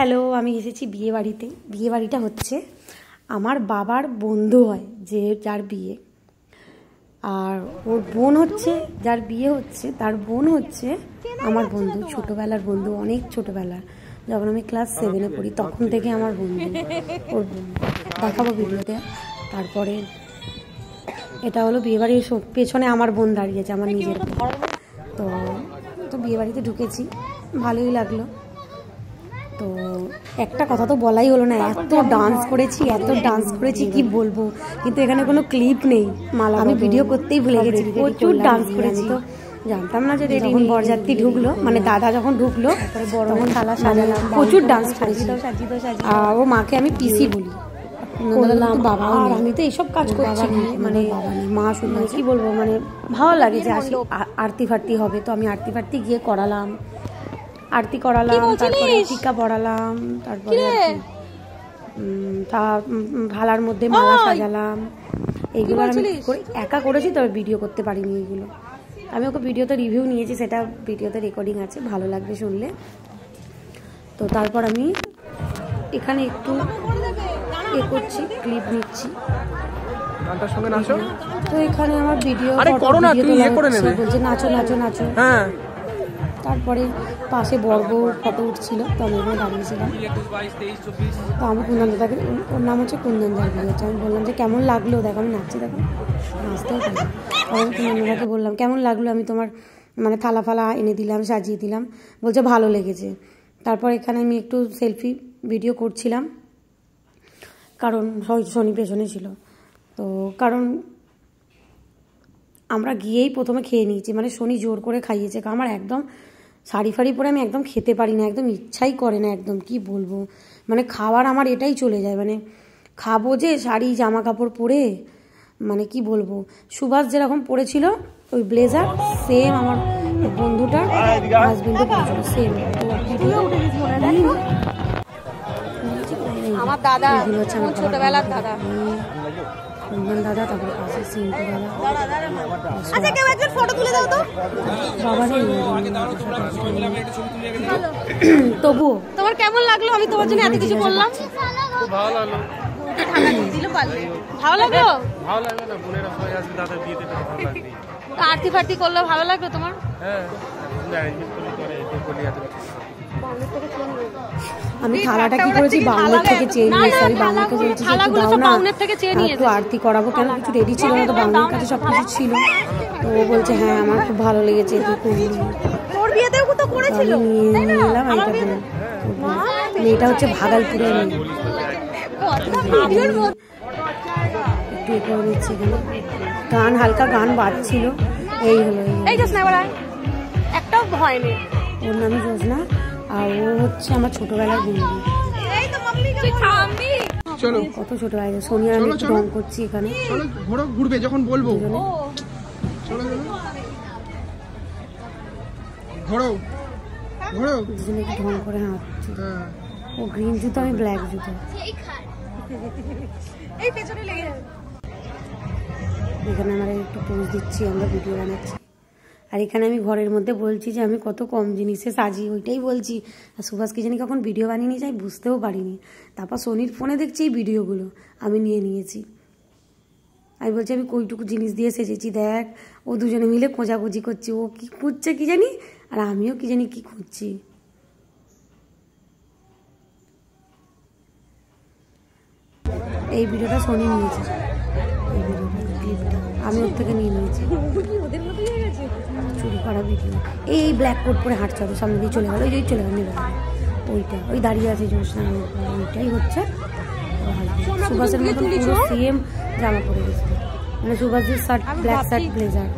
Hello, আমি এসেছি বিয়ে বাড়িতে। বিয়ে বাড়িটা হচ্ছে আমার বাবার বন্ধু হয়, যার বিয়ে, আর ওর বোন হচ্ছে, যার বিয়ে হচ্ছে তার বোন হচ্ছে আমার বন্ধু, ছোটোবেলার বন্ধু, অনেক ছোটোবেলার। যখন আমি ক্লাস 7-এ পড়ি তখন থেকে আমার বন্ধু, ওর বোন। দেখাবো ভিডিওতে। তারপরে এটা হলো বিয়েবাড়ির পেছনে আমার বোন দাঁড়িয়েছে, আমার নিজের। তো বিয়েবাড়িতে ঢুকেছি, ভালোই লাগলো। তো একটা কথা তো বলাই হলো না, এত ডান্স করেছি কি বলবো, কিন্তু এখানে কোনো ক্লিপ নেই। আমি ভিডিও করতেই ভুলে গেছি, প্রচুর ডান্স করেছি। তো জানতাম না যে যখন বরযাত্রী ঢুকলো, মানে দাদা যখন ঢুকলো তখন থালা সাজালাম, প্রচুর ডান্স করেছি। আর ও মাকে আমি পিসি বলি, বাবা। আর আমি তো এইসব কাজ করছি, মানে মা শুনে কি বলবো, মানে ভালো লাগে যে আসি আরতি ফারতি হবে। তো আমি আরতি ফারতি গিয়ে আরতি করালাম, তারপরে টিকা পড়ালাম, তারপরে থালার মধ্যে মালা সাজালাম। এইগুলো আমি একা করেছি, তবে ভিডিও করতে পারিনি এইগুলো। আমি ওকে ভিডিওতে রিভিউ নিয়েছি, সেটা ভিডিওতে রেকর্ডিং আছে, ভালো লাগবে শুনলে। তো তারপর আমি এখানে একটু করছি, ক্লিপ নিচ্ছি। তো এখানে আমার ভিডিও বলছে নাচো নাচো নাচো। তারপরে পাশে বড়বউ ফটো উঠছিল, তো আমি ওখানে দাঁড়িয়েছিলাম। তো আমি কুন্দন দাদাকে, ওর নাম হচ্ছে কুন্দন দার বিয়ে হচ্ছে, আমি বললাম যে কেমন লাগলো, দেখো আমি নাচছি, দেখো নাচতেও পারি। তখন কুন্দন দাদাকে বললাম কেমন লাগলো, আমি তোমার মানে থালা ফালা এনে দিলাম, সাজিয়ে দিলাম। বলছে ভালো লেগেছে। তারপর এখানে আমি একটু সেলফি ভিডিও করছিলাম, কারণ শনি পেছনে ছিল। তো কারণ আমরা গিয়েই প্রথমে খেয়ে নিয়েছি, মানে শনি জোর করে খাইয়েছে। আমার একদম শাড়ি ফাড়ি পরে আমি একদম খেতে পারি না, একদম ইচ্ছাই করে না, একদম কি বলবো, মানে খাওয়ার আমার এটাই চলে যায়, মানে খাবো যে শাড়ি জামা কাপড় পরে, মানে কি বলবো। সুভাষ যেরকম পরেছিল ওই ব্লেজার, সেম আমার বন্ধুটার হাজবেন্ডও পরেছিল, সেম। আমার দাদা, ছোটবেলার দাদা, কুন্দন দাদা, তারপরে পাশে সিন্টু দাদা। আচ্ছা কেউ একজন ফটো তুলে দাও তো। বাবা নেই, তবুও তোমার কেমন লাগলো? আমি তোমার জন্য এত কিছু করলাম। ভালো লাগলো, ভালো লাগলো, ভালো লাগলো না? বোনেরা সবাই আসবে, দাদা বিয়েতে ভালো লাগবে। আরতি ফারতি করলে ভালো লাগলো তোমার? হ্যাঁ, আমি থালাটা কি করেছি, বাংলার থেকে চেয়ে নিয়েছি। আমি বাংলাকে বলছি একটু আরতি করাবো, কেন কিছু রেডি ছিল না, তো বাংলার কাছে সব কিছু ছিল। তো ও বলছে হ্যাঁ আমার খুব ভালো লেগেছে, তুই করবি। নিয়ে এলাম এইটা বলে। মেয়েটা হচ্ছে ভাগলপুরের মেয়ে। একটু এ করে নিচ্ছি, গান হালকা গান বাজছিল। এই হলো, একটাও ভয় নেই। ওর নামই জোসনা, আর ও হচ্ছে আমার ছোটবেলার বন্ধু। কত ছোটবেলা, সোনিয়া আমি একটু ঢং করছি এখানে। ঘুরবে যখন বলবো, দুজনে একটু ঢং করে হাঁটছি। ও গ্রিন জুতো, আমি ব্ল্যাক জুতো। এখানে আমরা একটু পোজ দিচ্ছি, আমরা ভিডিও বানাচ্ছি। আর এখানে আমি ঘরের মধ্যে বলছি যে আমি কত কম জিনিসে সাজি, ওইটাই বলছি। আর সুভাষকে জানি কখন ভিডিও বানিয়ে নিয়ে যাই, বুঝতেও পারিনি। তারপর সোনির ফোনে দেখছি এই ভিডিওগুলো আমি নিয়ে নিয়েছি। আমি বলছি আমি কইটুকু জিনিস দিয়ে সেজেছি, দেখ। ও দুজনে মিলে খোঁজাখুঁজি করছি, ও কি খুঁজছে কি জানি, আর আমিও কি জানি কি খুঁজছি। এই ভিডিওটা সোনি নিয়েছে, এই ভিডিওটা ক্লিপটা আমি ওর থেকে নিয়ে নিয়েছি। চুরি করা ভিডিও। এই ব্ল্যাক কোট পরে হাঁটছে, ওদের সামনে দিয়ে চলে গেল, ওই চলে গেল, নেবে ওইটা, ওই দাঁড়িয়ে আছে জোসনা, ওইটাই হচ্ছে সুভাষের মতন পুরো সেম জামা পরে গেছে, মানে সুভাষের শার্ট, ব্ল্যাক শার্ট, ব্লেজার।